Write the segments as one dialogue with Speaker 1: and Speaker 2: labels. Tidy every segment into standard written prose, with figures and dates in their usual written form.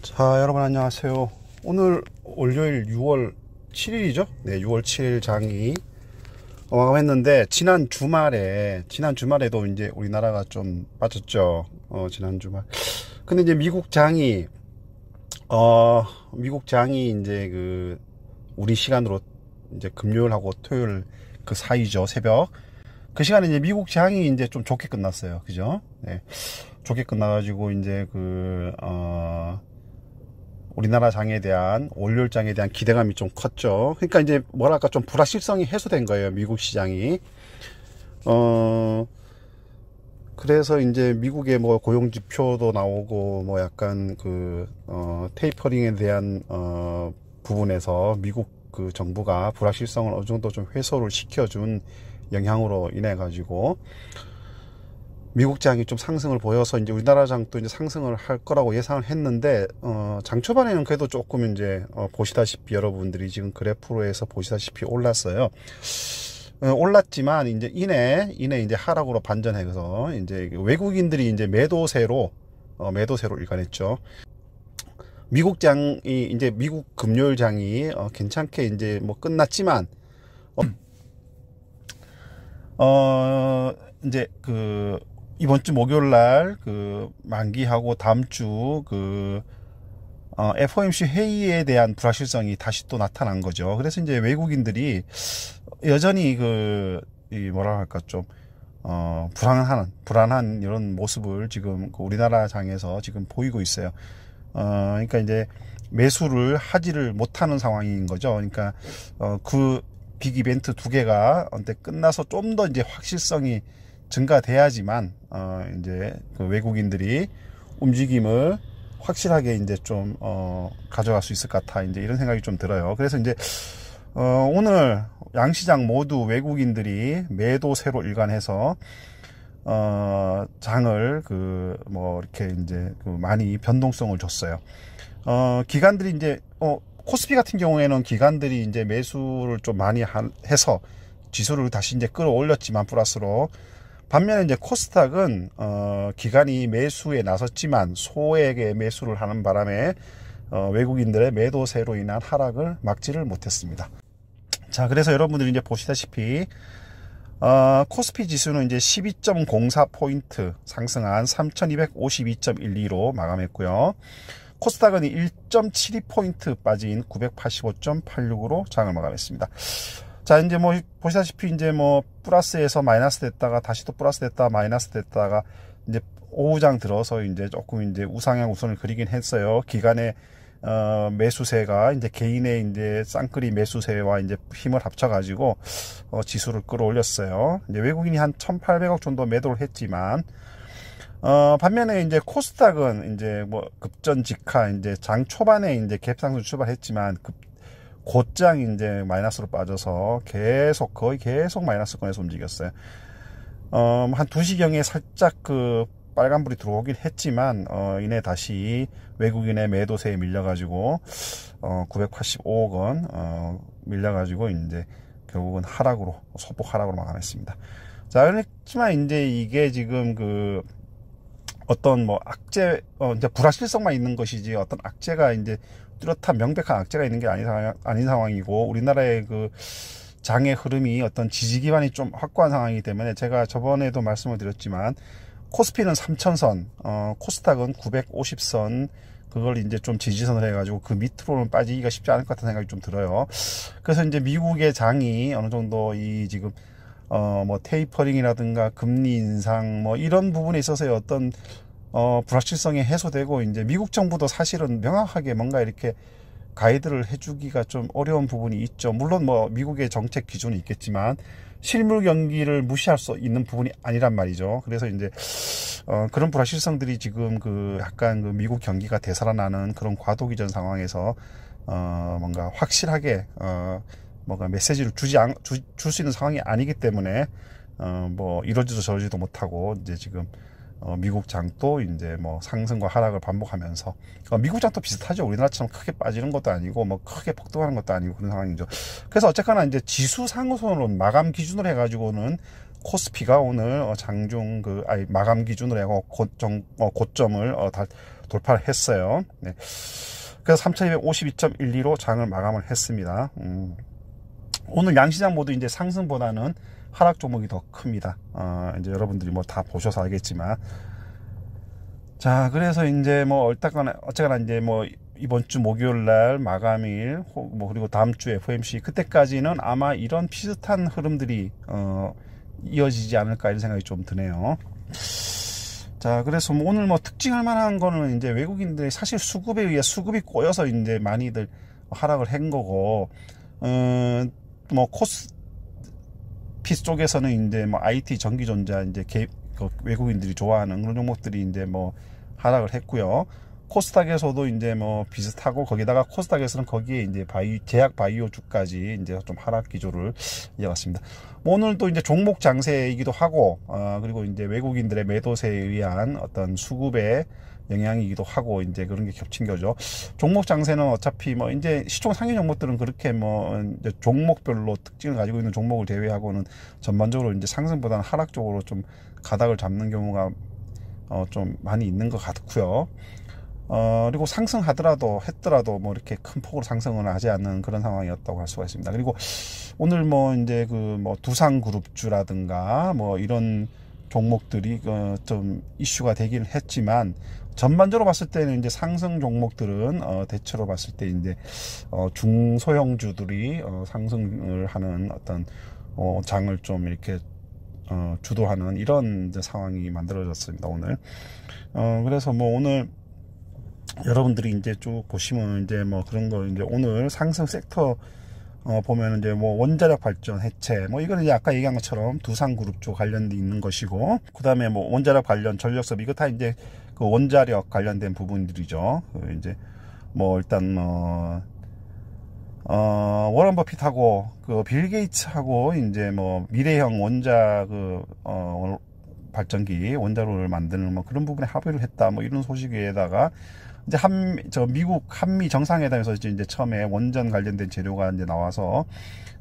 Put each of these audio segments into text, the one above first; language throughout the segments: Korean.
Speaker 1: 자, 여러분 안녕하세요. 오늘 월요일 6월 7일이죠? 네, 6월 7일 장이 마감했는데 지난 주말에도 이제 우리나라가 좀 빠졌죠. 지난 주말. 근데 이제 미국 장이 이제 우리 시간으로 이제 금요일하고 토요일 그 사이죠, 새벽. 그 시간에 이제 미국 장이 이제 좀 좋게 끝났어요. 그죠? 네. 좋게 끝나가지고 이제 우리나라 장에 대한 월요일 장에 대한 기대감이 좀 컸죠. 그러니까 이제 뭐랄까 좀 불확실성이 해소된 거예요, 미국 시장이. 그래서 이제 미국의 뭐 고용 지표도 나오고 뭐 약간 테이퍼링에 대한 부분에서 미국 그 정부가 불확실성을 어느 정도 좀 해소를 시켜준 영향으로 인해 가지고 미국 장이 좀 상승을 보여서 이제 우리나라 장도 이제 상승을 할 거라고 예상을 했는데, 장 초반에는 그래도 조금 이제, 보시다시피 여러분들이 지금 그래프로에서 보시다시피 올랐어요. 올랐지만 이제 이내 이제 하락으로 반전해서 이제 외국인들이 이제 매도세로 일관했죠. 미국 장이 이제 미국 금요일 장이 괜찮게 이제 뭐 끝났지만, 이제 이번 주 목요일 날 만기하고 다음 주 FOMC 회의에 대한 불확실성이 다시 또 나타난 거죠. 그래서 이제 외국인들이 여전히 뭐라 할까 좀 불안한 이런 모습을 지금 우리나라 장에서 지금 보이고 있어요. 그러니까 이제 매수를 하지를 못하는 상황인 거죠. 그러니까 빅 이벤트 두 개가 끝나서 좀 더 이제 확실성이 증가돼야지만 이제 외국인들이 움직임을 확실하게 이제 좀 가져갈 수 있을 것 같아, 이제 이런 생각이 좀 들어요. 그래서 이제 오늘 양시장 모두 외국인들이 매도세로 일관해서 장을 뭐 이렇게 이제 많이 변동성을 줬어요. 기관들이 이제 코스피 같은 경우에는 기관들이 이제 매수를 좀 많이 해서 지수를 다시 이제 끌어올렸지만 플러스로, 반면에 이제 코스닥은 기관이 매수에 나섰지만 소액의 매수를 하는 바람에 외국인들의 매도세로 인한 하락을 막지를 못했습니다. 자, 그래서 여러분들이 이제 보시다시피 코스피 지수는 이제 12.04포인트 상승한 3252.12로 마감했고요. 코스닥은 1.72포인트 빠진 985.86으로 장을 마감했습니다. 자, 이제 뭐 보시다시피 이제 뭐 플러스에서 마이너스 됐다가 다시 또 플러스 됐다가 마이너스 됐다가 이제 오후장 들어서 이제 조금 이제 우상향 우선을 그리긴 했어요. 기간의 매수세가 이제 개인의 이제 쌍끌이 매수세와 이제 힘을 합쳐가지고 지수를 끌어올렸어요. 이제 외국인이 한 1,800억 정도 매도를 했지만, 반면에 이제 코스닥은 이제 뭐 급전직하 이제 장 초반에 이제 갭상승 출발했지만 곧장 이제 마이너스로 빠져서 거의 계속 마이너스권에서 움직였어요. 한 2시경에 살짝 빨간불이 들어오긴 했지만, 이내 다시 외국인의 매도세에 밀려가지고, 985억 원, 밀려가지고, 이제 결국은 소폭 하락으로 마감했습니다. 자, 그렇지만 이제 이게 지금 어떤 뭐 이제 불확실성만 있는 것이지 어떤 악재가 이제 뚜렷한 명백한 악재가 있는 게 아닌 상황이고, 우리나라의 장의 흐름이 어떤 지지 기반이 좀 확고한 상황이기 때문에, 제가 저번에도 말씀을 드렸지만 코스피는 3000선, 코스닥은 950선, 그걸 이제 좀 지지선을 해가지고 그 밑으로는 빠지기가 쉽지 않을 것 같은 생각이 좀 들어요. 그래서 이제 미국의 장이 어느 정도 지금 뭐 테이퍼링이라든가 금리 인상 뭐 이런 부분에 있어서의 어떤 불확실성이 해소되고, 이제 미국 정부도 사실은 명확하게 뭔가 이렇게 가이드를 해주기가 좀 어려운 부분이 있죠. 물론 뭐 미국의 정책 기준이 있겠지만 실물 경기를 무시할 수 있는 부분이 아니란 말이죠. 그래서 이제 그런 불확실성들이 지금 약간 미국 경기가 되살아나는 그런 과도기전 상황에서 뭔가 확실하게 뭔가 메시지를 줄 수 있는 상황이 아니기 때문에 뭐 이러지도 저러지도 못하고 이제 지금 미국 장도 이제 뭐 상승과 하락을 반복하면서, 미국 장도 비슷하죠. 우리나라처럼 크게 빠지는 것도 아니고 뭐 크게 폭등하는 것도 아니고 그런 상황이죠. 그래서 어쨌거나 이제 지수 상으로는 마감 기준으로 해가지고는 코스피가 오늘 장중 마감 기준으로 해서 고점을 돌파를 했어요. 네. 그래서 3252.12로 장을 마감을 했습니다. 오늘 양시장 모두 이제 상승보다는 하락 종목이 더 큽니다. 이제 여러분들이 뭐 다 보셔서 알겠지만. 자, 그래서 이제 뭐 어쨌거나 이제 뭐 이번 주 목요일 날 마감일, 뭐 그리고 다음 주 FOMC 그때까지는 아마 이런 비슷한 흐름들이 이어지지 않을까 이런 생각이 좀 드네요. 자, 그래서 뭐 오늘 뭐 특징할 만한 거는 이제 외국인들이 사실 수급에 의해 수급이 꼬여서 이제 많이들 하락을 한 거고, 뭐 코스피 쪽에서는 이제 뭐 IT 전기전자 이제 그 외국인들이 좋아하는 그런 종목들이 이제 뭐 하락을 했고요. 코스닥에서도 이제 뭐 비슷하고, 거기다가 코스닥에서는 거기에 이제 제약 바이오주까지 이제 좀 하락 기조를 이어갔습니다. 뭐 오늘도 이제 종목 장세이기도 하고, 그리고 이제 외국인들의 매도세에 의한 어떤 수급의 영향이기도 하고, 이제 그런 게 겹친 거죠. 종목 장세는 어차피 뭐 이제 시총 상위 종목들은 그렇게 뭐 이제 종목별로 특징을 가지고 있는 종목을 제외하고는 전반적으로 이제 상승보다는 하락 쪽으로 좀 가닥을 잡는 경우가 좀 많이 있는 것 같고요. 그리고 상승하더라도 뭐 이렇게 큰 폭으로 상승을 하지 않는 그런 상황이었다고 할 수가 있습니다. 그리고 오늘 뭐 이제 그 뭐 두산그룹주라든가 뭐 이런 종목들이 좀 이슈가 되긴 했지만, 전반적으로 봤을 때는 이제 상승 종목들은 대체로 봤을 때 이제 중소형주들이 상승을 하는 어떤 장을 좀 이렇게 주도하는 이런 이제 상황이 만들어졌습니다, 오늘. 그래서 뭐 오늘 여러분들이 이제 쭉 보시면 이제 뭐 그런 거 이제 오늘 상승 섹터 보면 이제 뭐 원자력 발전 해체, 뭐 이거는 이제 아까 얘기한 것처럼 두산그룹 쪽 관련돼 있는 것이고, 그 다음에 뭐 원자력 관련 전력섭, 이거 다 이제 그 원자력 관련된 부분들이죠. 이제 뭐 일단 워런 버핏하고 그 빌 게이츠하고 이제 뭐 미래형 원자 발전기 원자로를 만드는 뭐 그런 부분에 합의를 했다, 뭐 이런 소식에다가 이제 미국 한미 정상회담에서 이제 처음에 원전 관련된 재료가 이제 나와서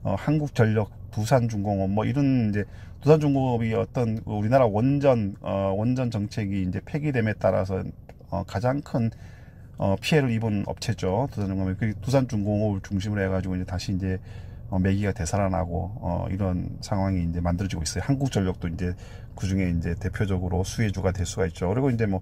Speaker 1: 한국전력, 두산중공업 뭐 이런 이제 두산중공업이 어떤 우리나라 원전 정책이 이제 폐기됨에 따라서 가장 큰 피해를 입은 업체죠. 두산중공업이. 그 두산중공업을 중심으로 해가지고 이제 다시 이제 매기가 되살아나고 이런 상황이 이제 만들어지고 있어요. 한국전력도 이제 그 중에 이제 대표적으로 수혜주가 될 수가 있죠. 그리고 이제 뭐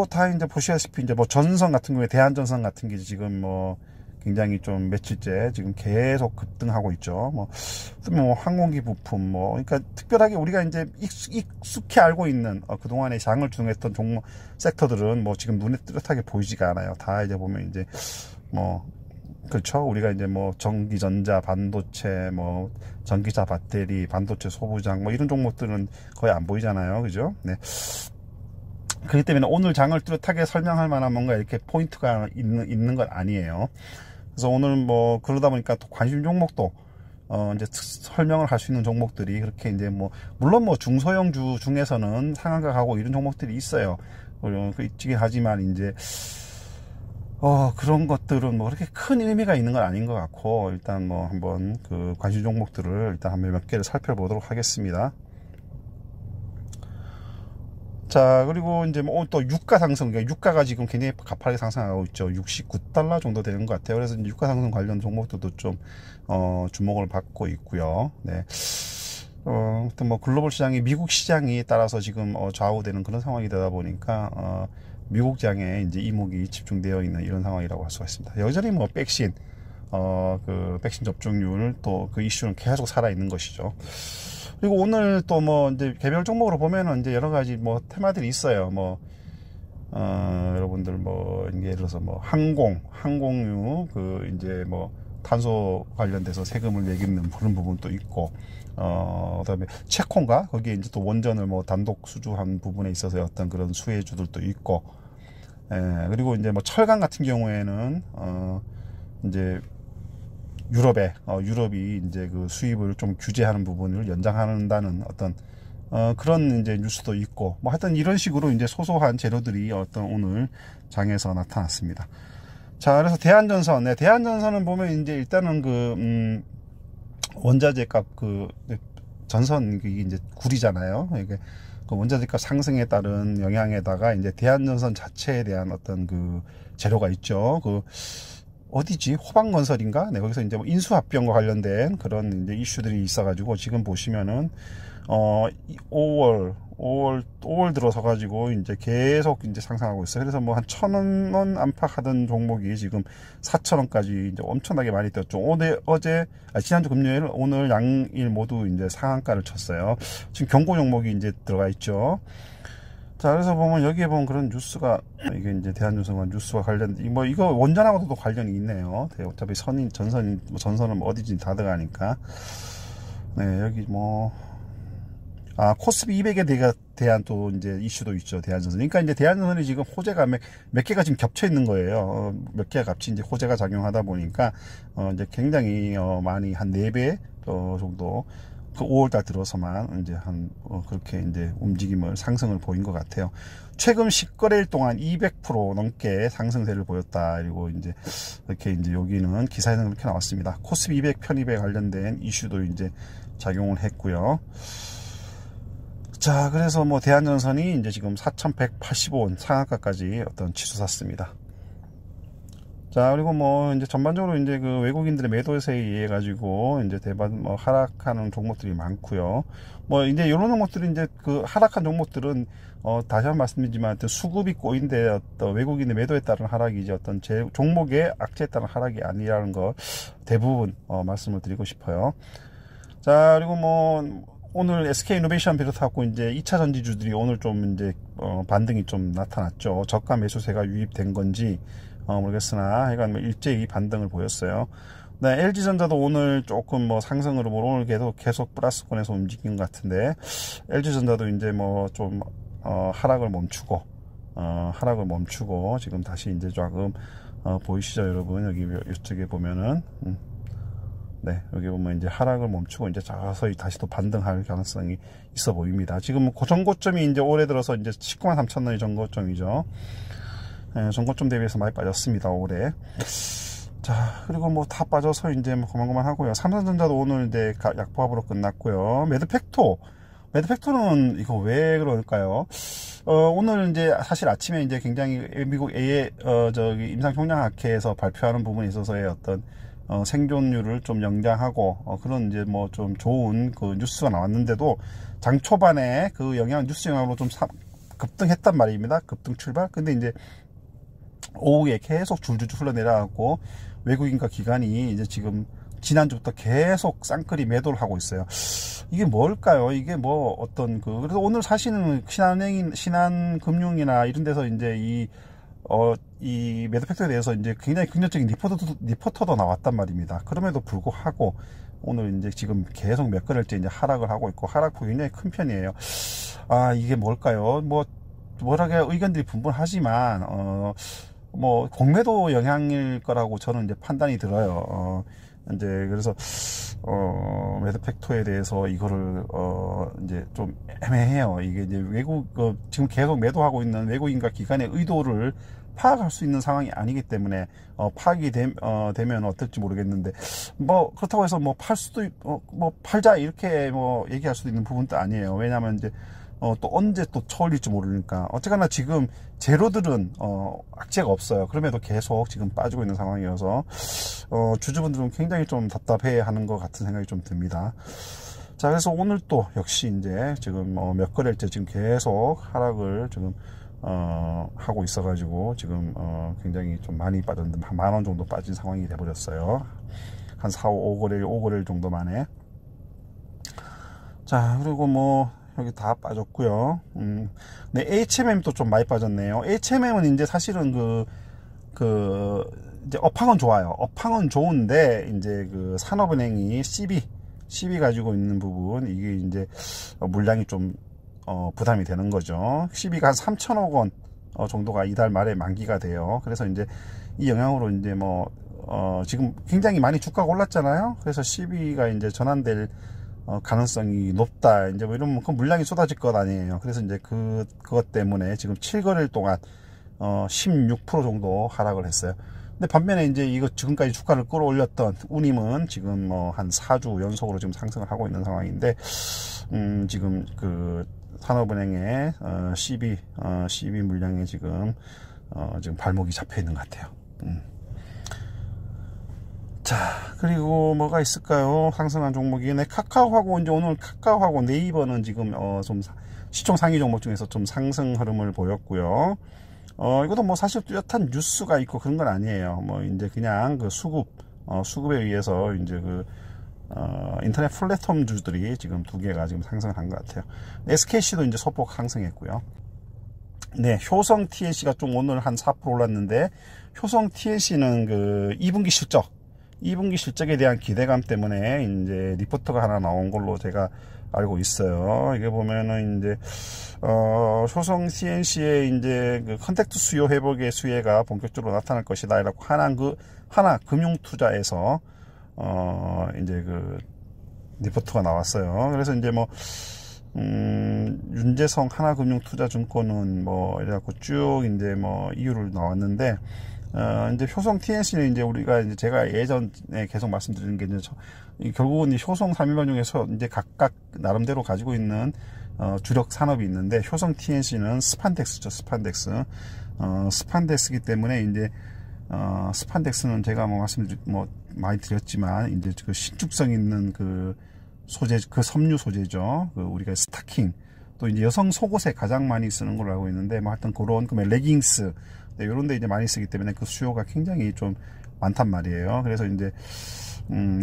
Speaker 1: 다 이제 보시다시피 이제 뭐 전선 같은 경우에 대한전선 같은 게 지금 뭐 굉장히 좀 며칠째 지금 계속 급등하고 있죠. 뭐 항공기 부품 그러니까 특별하게 우리가 이제 익숙히 알고 있는 그동안에 장을 주동했던 종목 섹터들은 뭐 지금 눈에 뚜렷하게 보이지가 않아요. 다 이제 보면 이제 뭐 그렇죠. 우리가 이제 뭐 전기전자, 반도체, 뭐 전기차 배터리, 반도체 소부장 뭐 이런 종목들은 거의 안 보이잖아요. 그죠? 네. 그렇기 때문에 오늘 장을 뚜렷하게 설명할 만한 뭔가 이렇게 포인트가 있는 건 아니에요. 그래서 오늘 뭐 그러다 보니까 또 관심 종목도 이제 설명을 할 수 있는 종목들이 그렇게 이제 뭐 물론 뭐 중소형주 중에서는 상한가하고 이런 종목들이 있어요. 있긴 하지만 이제 그런 것들은 뭐 그렇게 큰 의미가 있는 건 아닌 것 같고, 일단 뭐 한번 그 관심 종목들을 일단 한번 몇 개를 살펴보도록 하겠습니다. 자, 그리고 이제 뭐 또 유가 상승, 그러니까 유가가 지금 굉장히 가파르게 상승하고 있죠. 69달러 정도 되는 것 같아요. 그래서 유가 상승 관련 종목들도 좀 주목을 받고 있고요. 네. 또 뭐 글로벌 시장이 미국 시장이 따라서 지금 좌우되는 그런 상황이 되다 보니까 미국 장에 이제 이목이 집중되어 있는 이런 상황이라고 할 수가 있습니다. 여전히 뭐 백신 접종률 또 그 이슈는 계속 살아 있는 것이죠. 그리고 오늘 또 뭐 이제 개별 종목으로 보면은 이제 여러 가지 뭐 테마들이 있어요. 여러분들 뭐 예를 들어서 뭐 항공유 이제 뭐 탄소 관련돼서 세금을 매기는 그런 부분도 있고, 그다음에 채콘가 거기에 이제 또 원전을 뭐 단독 수주한 부분에 있어서 어떤 그런 수혜주들도 있고, 그리고 이제 뭐 철강 같은 경우에는 이제 유럽이 이제 그 수입을 좀 규제하는 부분을 연장한다는 어떤 그런 이제 뉴스도 있고, 뭐 하여튼 이런 식으로 이제 소소한 재료들이 오늘 장에서 나타났습니다. 자, 그래서 대한전선은 보면 이제 일단은 원자재 값 전선 이게 이제 구리잖아요. 이게 그 원자재값 상승에 따른 영향에다가 이제 대한전선 자체에 대한 어떤 그 재료가 있죠. 그 어디지? 호방건설인가? 네, 거기서 이제 뭐 인수합병과 관련된 그런 이제 이슈들이 있어가지고 지금 보시면은 5월 들어서 가지고 이제 계속 이제 상승하고 있어요. 그래서 뭐 한 1,000원 안팎하던 종목이 지금 4,000원까지 이제 엄청나게 많이 뛰었죠. 지난주 금요일, 오늘 양일 모두 이제 상한가를 쳤어요. 지금 경고 종목이 이제 들어가 있죠. 자, 그래서 보면 여기에 보면 그런 뉴스가, 이게 이제 대한전선과 뉴스와 관련, 뭐 이거 원전하고도 관련이 있네요. 어차피 전선은 뭐 어디든지 다 들어가니까. 네, 여기 뭐, 코스피 200에 대한 또 이제 이슈도 있죠. 대한전선. 그러니까 이제 대한전선이 지금 호재가 몇 개가 지금 겹쳐 있는 거예요. 몇 개가 같이 이제 호재가 작용하다 보니까, 이제 굉장히, 많이 한 4배 정도, 그 5월달 들어서만 이제 그렇게 이제 움직임을, 상승을 보인 것 같아요. 최근 10거래일 동안 200% 넘게 상승세를 보였다. 그리고 이제 이렇게 이제 여기는 기사에는 그렇게 나왔습니다. 코스피 200 편입에 관련된 이슈도 이제 작용을 했고요. 자, 그래서 뭐 대한전선이 이제 지금 4,185원 상한가까지 어떤 치솟았습니다. 자, 그리고 뭐 이제 전반적으로 이제 그 외국인들의 매도세에 의해 가지고 이제 뭐 하락하는 종목들이 많고요. 뭐 이제 이런 종목들이 이제 그 하락한 종목들은 다시 한번 말씀드리지만 어떤 수급이 꼬인데 어떤 외국인의 매도에 따른 하락이지 어떤 종목의 악재에 따른 하락이 아니라는 거 대부분 말씀을 드리고 싶어요. 자, 그리고 뭐 오늘 SK이노베이션 비롯하고 이제 2차 전지주들이 오늘 좀 이제 반등이 좀 나타났죠. 저가 매수세가 유입된 건지 모르겠으나 하여간 뭐 일제히 반등을 보였어요. 네, LG전자도 오늘 조금 뭐 상승으로 오늘 계속 플러스권에서 움직인 것 같은데 LG전자도 이제 뭐 좀 하락을 멈추고 지금 다시 이제 조금 보이시죠, 여러분? 여기 이쪽에 보면은 네, 여기 보면 이제 하락을 멈추고 이제 서서히 다시 또 반등할 가능성이 있어 보입니다. 지금 전고점이 이제 올해 들어서 이제 193,000원이 전고점이죠. 네, 전고점 대비해서 많이 빠졌습니다, 올해. 자, 그리고 뭐 다 빠져서 이제 뭐 그만그만 하고요. 삼성전자도 오늘 이제 약보합으로 끝났고요. 매드팩토는 이거 왜 그럴까요? 오늘 이제 사실 아침에 이제 굉장히 미국 임상총량학회에서 발표하는 부분에 있어서의 어떤 생존율을 좀 연장하고 그런 이제 뭐 좀 좋은 그 뉴스가 나왔는데도 장 초반에 그 뉴스 영향으로 좀 급등했단 말입니다. 급등 출발. 근데 이제 오후에 계속 줄줄줄 흘러내려가고 외국인과 기관이 이제 지금 지난주부터 계속 쌍끌이 매도를 하고 있어요. 이게 뭘까요? 이게 뭐 어떤 그래서 오늘 사실은 신한금융이나 이런 데서 이제 이 매드팩토에 대해서 이제 굉장히 긍정적인 리포터도 나왔단 말입니다. 그럼에도 불구하고 오늘 이제 지금 계속 몇 거래일째 이제 하락을 하고 있고 하락폭이 굉장히 큰 편이에요. 이게 뭘까요? 뭐라게 의견들이 분분하지만 뭐 공매도 영향일 거라고 저는 이제 판단이 들어요. 이제 그래서 매드팩토에 대해서 이거를 이제 좀 애매해요. 이게 이제 지금 계속 매도하고 있는 외국인과 기관의 의도를 파악할 수 있는 상황이 아니기 때문에 파악이 되면 어떨지 모르겠는데 뭐 그렇다고 해서 뭐 뭐 팔자 이렇게 뭐 얘기할 수도 있는 부분도 아니에요. 왜냐하면 이제 또 언제 또 처올릴지 모르니까 어쨌거나 지금 재료들은 악재가 없어요. 그럼에도 계속 지금 빠지고 있는 상황이어서 주주분들은 굉장히 좀 답답해하는 것 같은 생각이 좀 듭니다. 자, 그래서 오늘 또 역시 이제 지금 몇 거래일째 지금 계속 하락을 지금 하고 있어가지고 지금 굉장히 좀 많이 빠졌는데 한 10,000원 정도 빠진 상황이 돼버렸어요. 한 5거래일 정도 만에. 자, 그리고 뭐 여기 다 빠졌고요. 네, HMM도 좀 많이 빠졌네요. HMM은 이제 사실은 이제 업황은 좋아요. 업황은 좋은데 이제 그 산업은행이 CB 가지고 있는 부분 이게 이제 물량이 좀 부담이 되는 거죠. CB가 한 3,000억 원 정도가 이달 말에 만기가 돼요. 그래서 이제 이 영향으로 이제 뭐 지금 굉장히 많이 주가가 올랐잖아요. 그래서 CB가 이제 전환될 가능성이 높다. 이제 뭐 이러면 그 물량이 쏟아질 것 아니에요. 그래서 이제 그것 때문에 지금 7거래일 동안 16% 정도 하락을 했어요. 근데 반면에 이제 이거 지금까지 주가를 끌어올렸던 우님은 지금 뭐 한 4주 연속으로 지금 상승을 하고 있는 상황인데 지금 산업은행의 CB 물량에 지금 발목이 잡혀 있는 것 같아요. 자, 그리고 뭐가 있을까요? 상승한 종목이 카카오하고 이제 오늘 카카오하고 네이버는 지금 좀 시총 상위 종목 중에서 좀 상승 흐름을 보였고요. 이것도 뭐 사실 뚜렷한 뉴스가 있고 그런 건 아니에요. 뭐 이제 그냥 그 수급에 의해서 이제 인터넷 플랫폼주들이 지금 두 개가 지금 상승을 한 것 같아요. SKC도 이제 소폭 상승했고요. 네, 효성 TNC가 좀 오늘 한 4% 올랐는데, 효성 TNC는 그 2분기 실적에 대한 기대감 때문에 이제 리포트가 하나 나온 걸로 제가 알고 있어요. 이게 보면은 이제 효성 TNC의 이제 그 컨택트 수요 회복의 수혜가 본격적으로 나타날 것이다 이라고 하나 금융투자에서 이제 그 리포트가 나왔어요. 그래서 이제 뭐 윤재성 하나금융투자증권은 뭐 이래갖고 쭉 이제 뭐 이유를 나왔는데, 이제 효성 TNC는 이제 우리가 이제 제가 예전에 계속 말씀드리는 게 이제 결국은 이 효성 3일반 중에서 이제 각각 나름대로 가지고 있는 주력 산업이 있는데, 효성 TNC는 스판덱스죠. 스판덱스이기 때문에 이제 스판덱스는 제가 뭐 많이 드렸지만 이제 그 신축성 있는 그 소재, 그 섬유 소재죠. 그 우리가 스타킹, 또 이제 여성 속옷에 가장 많이 쓰는 걸로 알고 있는데, 뭐 하여튼 그런 그 레깅스, 네, 요런 데 이제 많이 쓰기 때문에 그 수요가 굉장히 좀 많단 말이에요. 그래서 이제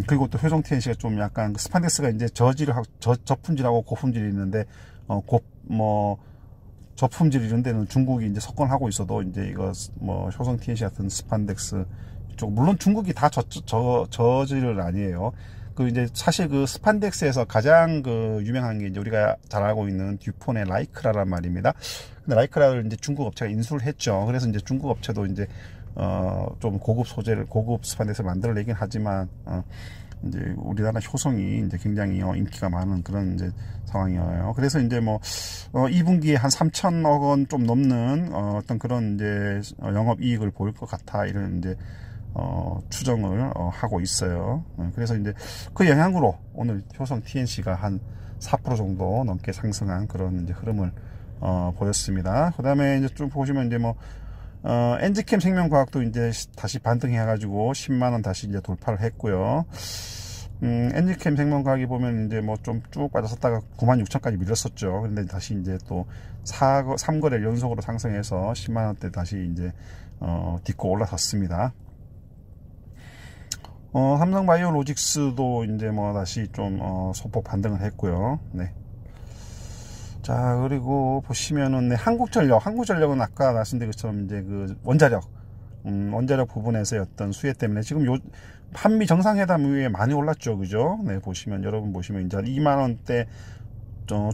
Speaker 1: 그리고 또 효성 TNC가 좀 약간 스판덱스가 이제 저품질하고 고품질이 있는데, 저품질 이런 데는 중국이 이제 석권하고 있어도 이제 이거 뭐 효성 TNC 같은 스판덱스 쪽, 물론 중국이 다 저질은 아니에요. 그 이제 사실 그 스판덱스에서 가장 그 유명한 게 이제 우리가 잘 알고 있는 듀폰의 라이크라란 말입니다. 근데 라이크라를 이제 중국 업체가 인수를 했죠. 그래서 이제 중국 업체도 이제 좀 고급 스판덱스를 만들어내긴 하지만 이제 우리나라 효성이 이제 굉장히 인기가 많은 그런 이제 상황이에요. 그래서 이제 뭐 2분기에 한 3천억 원 좀 넘는 어떤 그런 이제 영업 이익을 보일 것 같아, 이런 이제 추정을 하고 있어요. 그래서 이제 그 영향으로 오늘 효성 TNC가 한 4% 정도 넘게 상승한 그런 이제 흐름을 보였습니다. 그 다음에 이제 좀 보시면 이제 뭐 엔지캠 생명과학도 이제 다시 반등해가지고 10만원 다시 이제 돌파를 했고요. 엔지캠 생명과학이 보면 이제 뭐 좀 쭉 빠졌었다가 96,000까지 밀렸었죠. 근데 다시 이제 또 3거래 연속으로 상승해서 10만원대 다시 이제 딛고 올라섰습니다. 삼성바이오로직스도 이제 뭐 다시 좀 소폭 반등을 했고요. 네. 자, 그리고 보시면은 네, 한국전력은 아까 말씀드린 것처럼 이제 그 원자력 부분에서의 어떤 수혜 때문에 지금 한미 정상회담 이후에 많이 올랐죠, 그죠? 네, 여러분 보시면 이제 2만 원대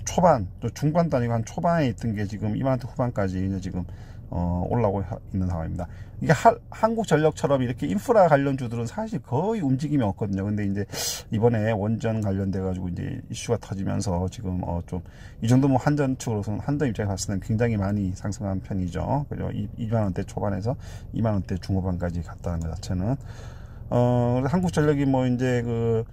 Speaker 1: 초반, 또 중반도 아니고 한 초반에 있던 게 지금 2만 원대 후반까지 이제 지금 올라오고 있는 상황입니다. 이게 한국전력처럼 이렇게 인프라 관련주들은 사실 거의 움직임이 없거든요. 근데 이제 이번에 원전 관련돼 가지고 이제 이슈가 터지면서 지금 좀 이 정도면 한전 측으로서는, 한전 입장에서 봤을 때는 굉장히 많이 상승한 편이죠. 그죠? 2만 원대 초반에서 2만 원대 중후반까지 갔다는 것 자체는 한국전력이 뭐 이제 그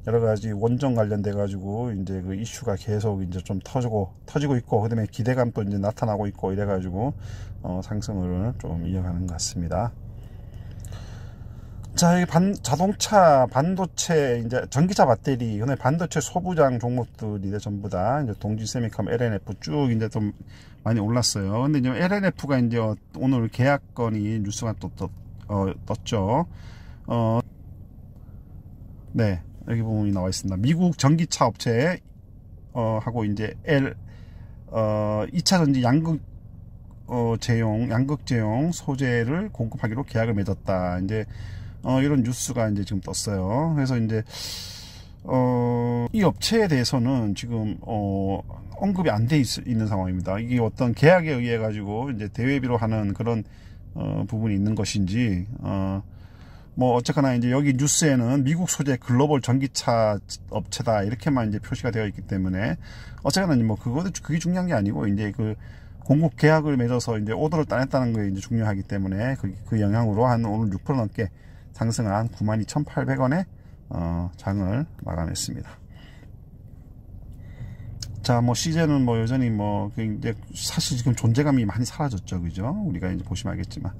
Speaker 1: 여러 가지 원전 관련돼 가지고 이제 그 이슈가 계속 이제 좀 터지고 있고, 그다음에 기대감도 이제 나타나고 있고 이래 가지고 상승을 좀 이어가는 것 같습니다. 자, 이 자동차, 반도체, 이제 전기차 배터리, 근데 반도체 소부장 종목들이 전부 다 이제 동지세미컴, LNF 쭉 이제 좀 많이 올랐어요. 근데 이제 LNF가 이제 오늘 계약건이 뉴스가 떴죠. 네. 여기 부분이 나와 있습니다. 미국 전기차 업체 하고 이제 2차 전지 양극 제용 소재를 공급하기로 계약을 맺었다. 이제 이런 뉴스가 이제 지금 떴어요. 그래서 이제 이 업체에 대해서는 지금 언급이 안 돼 있는 상황입니다. 이게 어떤 계약에 의해 가지고 이제 대외비로 하는 그런 부분이 있는 것인지, 뭐 어쨌거나 이제 여기 뉴스에는 미국 소재 글로벌 전기차 업체다 이렇게만 이제 표시가 되어 있기 때문에, 어쨌거나 뭐 그게 중요한 게 아니고, 이제 그 공급 계약을 맺어서 이제 오더를 따냈다는 게 이제 중요하기 때문에 그 영향으로 한 오늘 6% 넘게 상승한 92,800원에 장을 마감했습니다. 자, 뭐 CJ는 뭐 여전히 뭐 이제 사실 지금 존재감이 많이 사라졌죠, 그죠? 우리가 이제 보시면 알겠지만,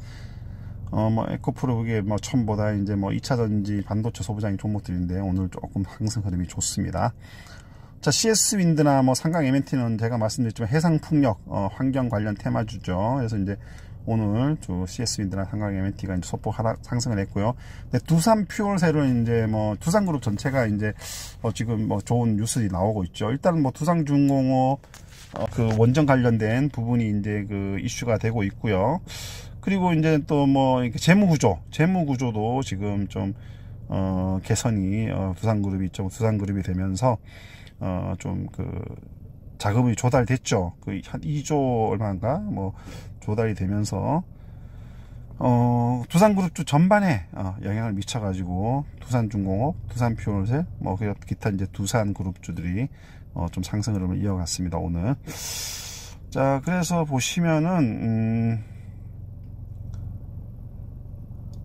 Speaker 1: 뭐 에코프로그게 뭐 처음보다 이제 뭐 2차전지 반도체 소부장인 종목들인데 오늘 조금 상승 흐름이 좋습니다. 자, CS 윈드나 뭐 삼강 MNT는 제가 말씀드렸지만 해상풍력, 환경 관련 테마주죠. 그래서 이제 오늘 CS 윈드나 삼강 MNT가 이제 소폭 하락 상승을 했고요. 근데 두산 퓨얼셀은 이제 뭐 두산그룹 전체가 이제 지금 뭐 좋은 뉴스들이 나오고 있죠. 일단은 뭐 두산중공업 그 원전 관련된 부분이 이제 그 이슈가 되고 있고요. 그리고 이제 또 뭐 재무구조도 지금 좀 개선이 두산그룹이 되면서 좀 그 자금이 조달됐죠. 그 한 2조 얼마인가 뭐 조달이 되면서 두산그룹주 전반에 영향을 미쳐가지고 두산중공업, 두산퓨얼셀, 뭐 기타 이제 두산그룹주들이 좀 상승 흐름을 이어갔습니다, 오늘. 자, 그래서 보시면은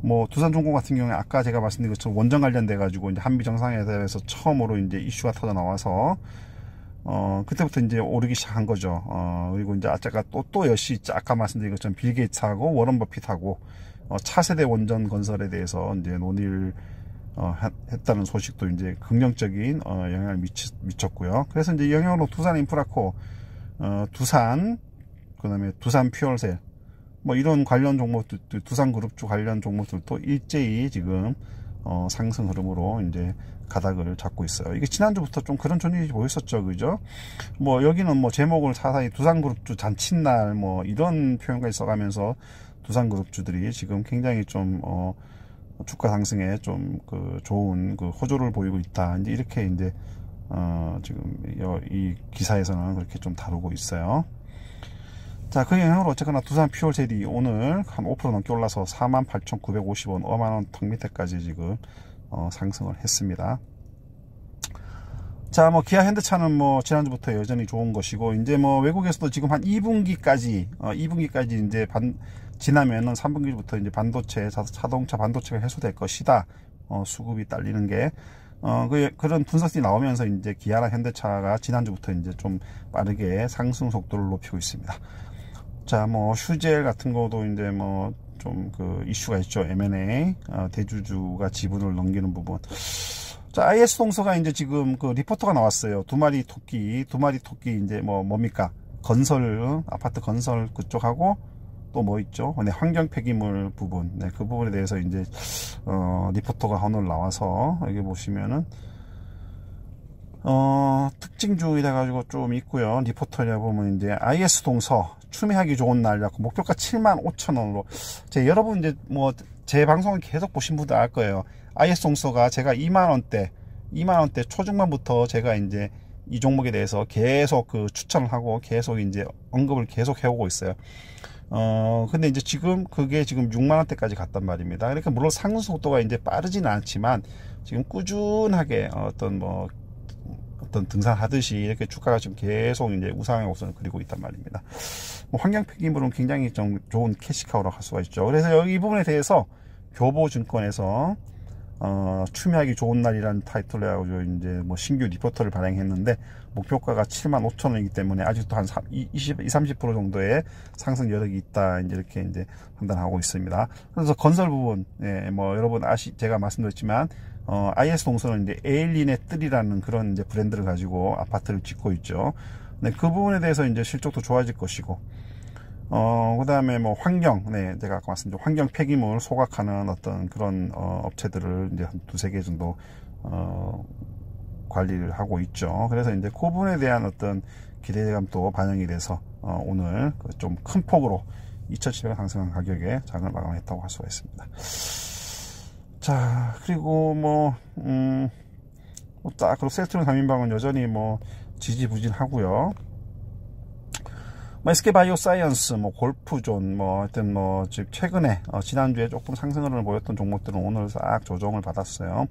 Speaker 1: 뭐 두산중공 같은 경우에 아까 제가 말씀드린 것처럼 원전 관련돼 가지고 이제 한미 정상회담에서 처음으로 이제 이슈가 터져 나와서 그때부터 이제 오르기 시작한 거죠. 그리고 이제 아까 또 역시 아까 말씀드린 것처럼 빌 게이츠하고 워런 버핏하고 차세대 원전 건설에 대해서 이제 논의를 했다는 소식도 이제 긍정적인 영향을 미쳤고요. 그래서 이제 영향으로 두산 인프라코, 그다음에 두산 퓨얼셀 뭐 이런 관련 종목들, 두산그룹주 관련 종목들도 일제히 지금 상승 흐름으로 이제 가닥을 잡고 있어요. 이게 지난주부터 좀 그런 존재이 보였었죠, 그죠? 뭐 여기는 뭐 제목을 사사히 두산그룹주 잔칫날 뭐 이런 표현까지 써가면서 두산그룹주들이 지금 굉장히 좀 주가 상승에 좀 그 좋은 그 호조를 보이고 있다. 이제 이렇게 이제 지금 이 기사에서는 그렇게 좀 다루고 있어요. 자, 그 영향으로 어쨌거나 두산 퓨얼셀이 오늘 한 5% 넘게 올라서 48,950원, 5만원 턱 밑에까지 지금 상승을 했습니다. 자, 뭐 기아 현대차는 뭐 지난주부터 여전히 좋은 것이고, 이제 뭐 외국에서도 지금 한 2분기까지 이제 지나면은 3분기부터 이제 자동차 반도체가 해소될 것이다. 수급이 딸리는 게 그런 분석이 나오면서 이제 기아나 현대차가 지난주부터 이제 좀 빠르게 상승 속도를 높이고 있습니다. 자, 뭐 슈젤 같은 거도 이제 뭐 좀 그 이슈가 있죠. M&A 대주주가 지분을 넘기는 부분. 자, IS 동서가 이제 지금 그 리포터가 나왔어요. 두 마리 토끼 이제 뭡니까? 아파트 건설 그쪽하고 또 뭐 있죠? 네, 환경 폐기물 부분. 네, 그 부분에 대해서 이제 리포터가 오늘 나와서 여기 보시면은 특징주의라 가지고 좀 있고요. 리포터에 보면 이제 IS 동서 추매하기 좋은 날이라고 목표가 75,000원으로 여러분 이제 뭐 제 방송을 계속 보신 분들 알 거예요. IS 동서가 제가 2만원대 초중반부터 제가 이제 이 종목에 대해서 계속 그 추천을 하고 계속 이제 언급을 계속 해오고 있어요. 근데 이제 그게 지금 6만원대까지 갔단 말입니다. 그러니까 물론 상승 속도가 이제 빠르지는 않지만 지금 꾸준하게 어떤 등산하듯이 이렇게 주가가 지금 계속 이제 우상향 곡선을 그리고 있단 말입니다. 뭐 환경 폐기물은 굉장히 좀 좋은 캐시카우라고 할 수가 있죠. 그래서 여기 이 부분에 대해서 교보증권에서 추미하기 좋은 날이라는 타이틀로 해가지고 이제 뭐 신규 리포터를 발행했는데 목표가가 75,000원이기 때문에 아직도 한 20-30% 정도의 상승 여력이 있다. 이렇게 이제 판단하고 있습니다. 그래서 건설 부분, 뭐 여러분 제가 말씀드렸지만 IS 동서는 이제 에일린의 뜰이라는 그런 이제 브랜드를 가지고 아파트를 짓고 있죠. 네, 그 부분에 대해서 이제 실적도 좋아질 것이고, 그 다음에 뭐 제가 아까 말씀드린 환경 폐기물 소각하는 어떤 그런 업체들을 이제 한 2-3개 정도 관리를 하고 있죠. 그래서 이제 그 부분에 대한 어떤 기대감도 반영이 돼서 오늘 좀 큰 폭으로 2,700원 상승한 가격에 장을 마감했다고 할 수가 있습니다. 자, 그리고 그리고 셀트론 삼인방은 여전히 뭐 지지부진하고요. SK바이오사이언스, 골프존, 하여튼 지금 최근에 지난주에 조금 상승을 보였던 종목들은 오늘 싹 조정을 받았어요.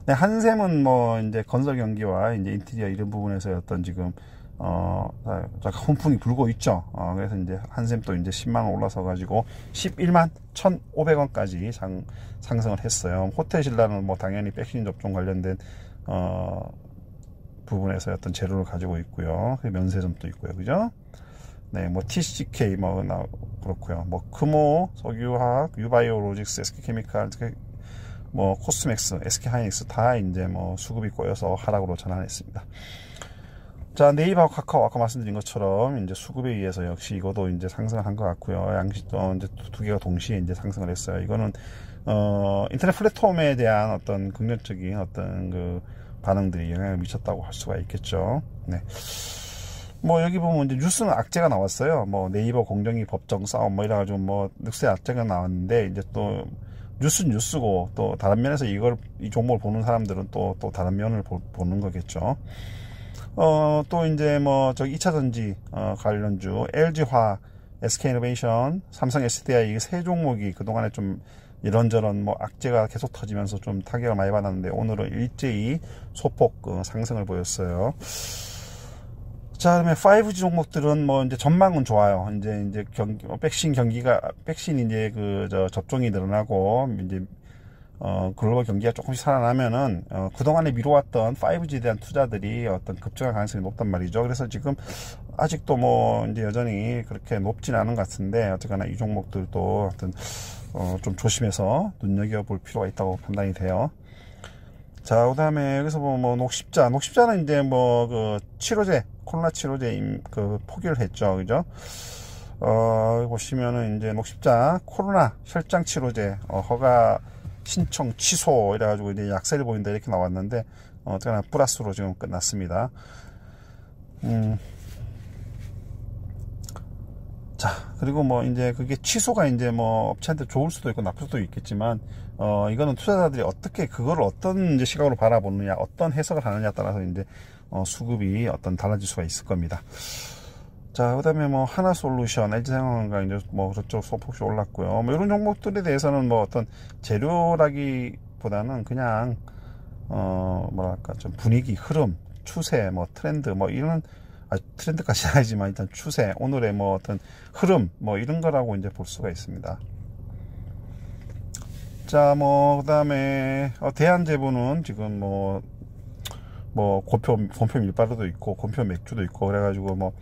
Speaker 1: 네, 한샘은 이제 건설 경기와 이제 인테리어 이런 부분에서 어떤 지금 훈풍이 불고 있죠. 그래서 이제 한샘도 이제 10만원 올라서 가지고 11만 1,500원까지 상승을 했어요. 호텔신라는 당연히 백신 접종 관련된 부분에서 어떤 재료를 가지고 있고요. 면세점도 있고요. 그죠? 네, 뭐 TCK 그렇고요. 뭐 금호, 석유화학, 유바이오로직스, SK케미칼, 뭐 코스맥스, SK하이닉스 다 이제 뭐 수급이 꼬여서 하락으로 전환했습니다. 자, 네이버와 카카오 아까 말씀드린 것처럼 이제 수급에 의해서 역시 이것도 이제 상승을 한 것 같고요. 양식도 이제 두 개가 동시에 이제 상승을 했어요. 이거는 인터넷 플랫폼에 대한 어떤 긍정적인 어떤 그 반응들이 영향을 미쳤다고 할 수가 있겠죠. 네. 뭐 여기 보면 이제 뉴스는 악재가 나왔어요. 뭐 네이버 공정위 법정 싸움 뭐 이래가지고 뭐 늑세 악재가 나왔는데 이제 또 뉴스는 뉴스고 또 다른 면에서 이 종목을 보는 사람들은 또 다른 면을 보는 거겠죠. 또 이제 뭐 저기 2차전지 관련주 LG화, SK이노베이션, 삼성 SDI 이 세 종목이 그동안에 좀 이런저런 뭐 악재가 계속 터지면서 좀 타격을 많이 받았는데 오늘은 일제히 소폭 상승을 보였어요. 자, 그다음에 5G 종목들은 뭐 이제 전망은 좋아요. 이제 백신 이제 접종이 늘어나고 이제 글로벌 경기가 조금씩 살아나면은 그동안에 미뤄왔던 5G에 대한 투자들이 어떤 급증할 가능성이 높단 말이죠. 그래서 지금 아직도 뭐 이제 여전히 그렇게 높진 않은 것 같은데 어쨌거나 이 종목들도 어떤 좀 조심해서 눈여겨볼 필요가 있다고 판단이 돼요. 자, 그 다음에 여기서 뭐 녹십자는 이제 뭐 치료제, 코로나 치료제 포기를 했죠. 그죠? 보시면은 이제 녹십자 코로나 혈장 치료제 허가 신청 취소 이래가지고 이제 약세를 보인다 이렇게 나왔는데 어쨌거나 플러스로 지금 끝났습니다. 자, 그리고 뭐 이제 그게 취소가 이제 뭐 업체한테 좋을 수도 있고 나쁠 수도 있겠지만 이거는 투자자들이 어떻게 그거를 어떤 이제 시각으로 바라보느냐, 어떤 해석을 하느냐에 따라서 이제 수급이 어떤 달라질 수가 있을 겁니다. 자, 그다음에 뭐 하나솔루션, LG생활건강 이제 뭐 그쪽 소폭이 올랐고요. 뭐 이런 종목들에 대해서는 뭐 어떤 재료라기보다는 그냥 뭐랄까 좀 분위기, 흐름, 추세, 뭐 트렌드, 뭐 이런 트렌드까지는 아니지만 일단 추세, 오늘의 뭐 어떤 흐름, 뭐 이런 거라고 이제 볼 수가 있습니다. 자, 뭐 그다음에 대한제보는 지금 뭐 곤표 밀가루도 있고 곤표 맥주도 있고 그래가지고 뭐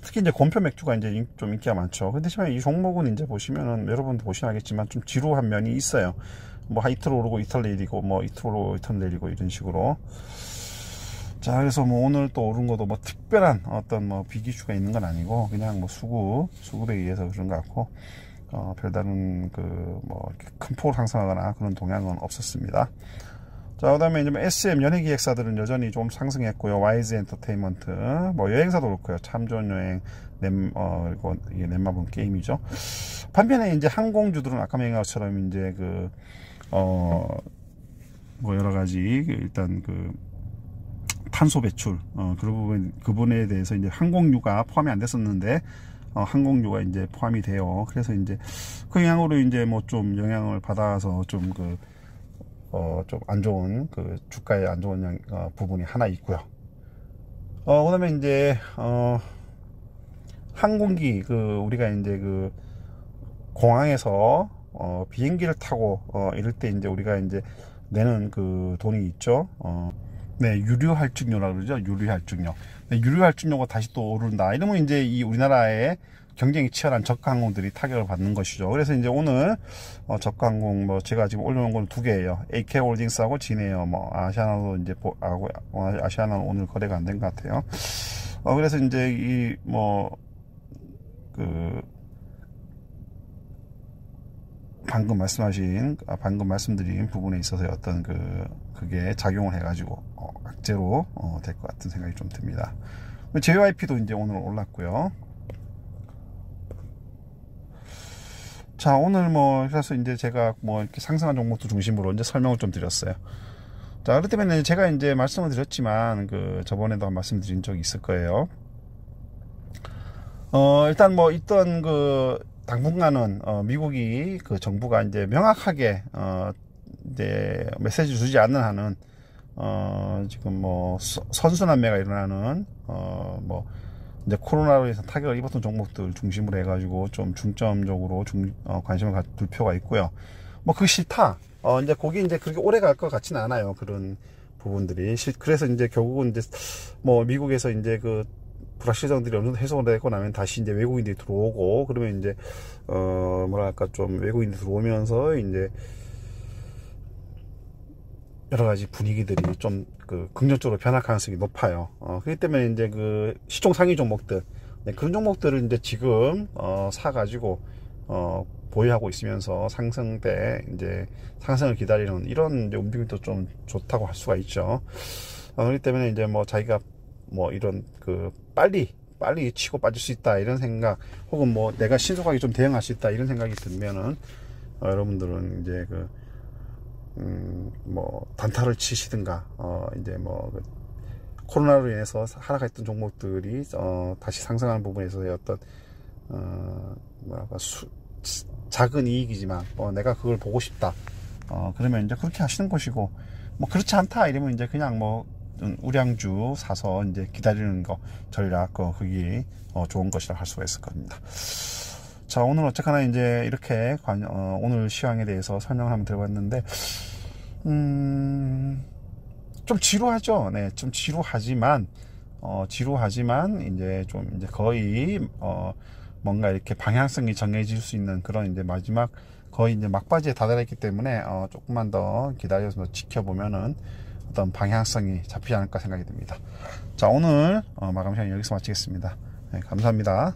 Speaker 1: 특히 이제 곤표 맥주가 이제 좀 인기가 많죠. 근데 이 종목은 이제 보시면은 여러분도 보시면 알겠지만 좀 지루한 면이 있어요. 뭐 이틀 오르고 이틀 내리고 뭐 이틀 오르고 이틀 내리고 이런 식으로. 자, 그래서 뭐 오늘 또 오른 것도 뭐 특별한 어떤 뭐 비기슈가 있는 건 아니고 그냥 뭐 수급에 의해서 그런 것 같고 별다른 뭐 큰 폭으로 상승하거나 그런 동향은 없었습니다. 자, 그 다음에 이제 SM 연예기획사들은 여전히 좀 상승했고요. YG 엔터테인먼트, 뭐 여행사도 그렇고요. 참 좋은 여행, 그리고 이게 넷마블 게임이죠. 반면에 이제 항공주들은 아까 말한 것처럼 이제 뭐 여러 가지 일단 탄소 배출, 그런 부분에 대해서 이제 항공유가 포함이 안 됐었는데, 항공유가 이제 포함이 돼요. 그래서 이제 그 영향으로 이제 뭐 좀 영향을 받아서 좀 좀 안 좋은 주가에 안 좋은 부분이 하나 있고요. 그다음에 이제 항공기 우리가 이제 공항에서 비행기를 타고 이럴 때 이제 우리가 이제 내는 돈이 있죠. 네, 유류할증료라고 그러죠. 유류할증료. 네, 유류할증료가 다시 또 오른다. 이러면 이제 이 우리나라의 경쟁이 치열한 저가 항공들이 타격을 받는 것이죠. 그래서 이제 오늘 저가 항공 뭐 제가 지금 올려놓은 건 두 개예요. AK홀딩스하고 진에어, 뭐 아시아나도 이제 아시아나는 오늘 거래가 안 된 것 같아요. 그래서 이제 이 방금 말씀드린 부분에 있어서 어떤 그게 작용을 해가지고 악재로 될 것 같은 생각이 좀 듭니다. JYP도 이제 오늘 올랐고요. 자, 오늘 그래서 이제 제가 이렇게 상승한 종목도 중심으로 이제 설명을 좀 드렸어요. 자, 그렇기 때문에 제가 이제 말씀을 드렸지만 저번에도 한 말씀드린 적이 있을 거예요. 일단 있던 당분간은 미국이 정부가 이제 명확하게 이제 메시지를 주지 않는 한은 지금 선순환매가 일어나는 이제 코로나로 해서 타격을 입었던 종목들 중심으로 해가지고 좀 중점적으로 관심을 둘 필요가 있고요. 그게 싫다. 이제 거기 이제 그렇게 오래 갈 것 같지는 않아요. 그런 부분들이 그래서 이제 결국은 이제 뭐 미국에서 이제 그 불확실성들이 어느 정도 해소되고 나면 다시 이제 외국인들이 들어오고 그러면 이제 뭐랄까 좀 외국인들이 들어오면서 이제 여러 가지 분위기들이 좀 그 긍정적으로 변할 가능성이 높아요. 그렇기 때문에 이제 그 시총 상위 종목들, 네, 그런 종목들을 이제 지금 사가지고 보유하고 있으면서 상승 때 이제 상승을 기다리는 이런 이제 움직임도 좀 좋다고 할 수가 있죠. 그렇기 때문에 이제 뭐 자기가 뭐 이런 그 빨리 치고 빠질 수 있다 이런 생각, 혹은 뭐 내가 신속하게 좀 대응할 수 있다 이런 생각이 들면은 여러분들은 이제 뭐 단타를 치시든가 이제 뭐 코로나로 인해서 하락했던 종목들이 다시 상승하는 부분에서의 어떤 뭐랄까 작은 이익이지만 내가 그걸 보고 싶다 그러면 이제 그렇게 하시는 것이고, 뭐 그렇지 않다 이러면 이제 그냥 뭐 우량주 사서 이제 기다리는 거 전략 그게 좋은 것이라 할 수가 있을 겁니다. 자, 오늘 어쨌거나 이제 이렇게 오늘 시황에 대해서 설명을 한번 드려봤는데 좀 지루하죠. 네, 좀 지루하지만 이제 좀 이제 거의 뭔가 이렇게 방향성이 정해질 수 있는 그런 이제 마지막 거의 이제 막바지에 다다랐기 때문에 조금만 더 기다려서 지켜보면은 어떤 방향성이 잡히지 않을까 생각이 듭니다. 자, 오늘 마감 시간 여기서 마치겠습니다. 네, 감사합니다.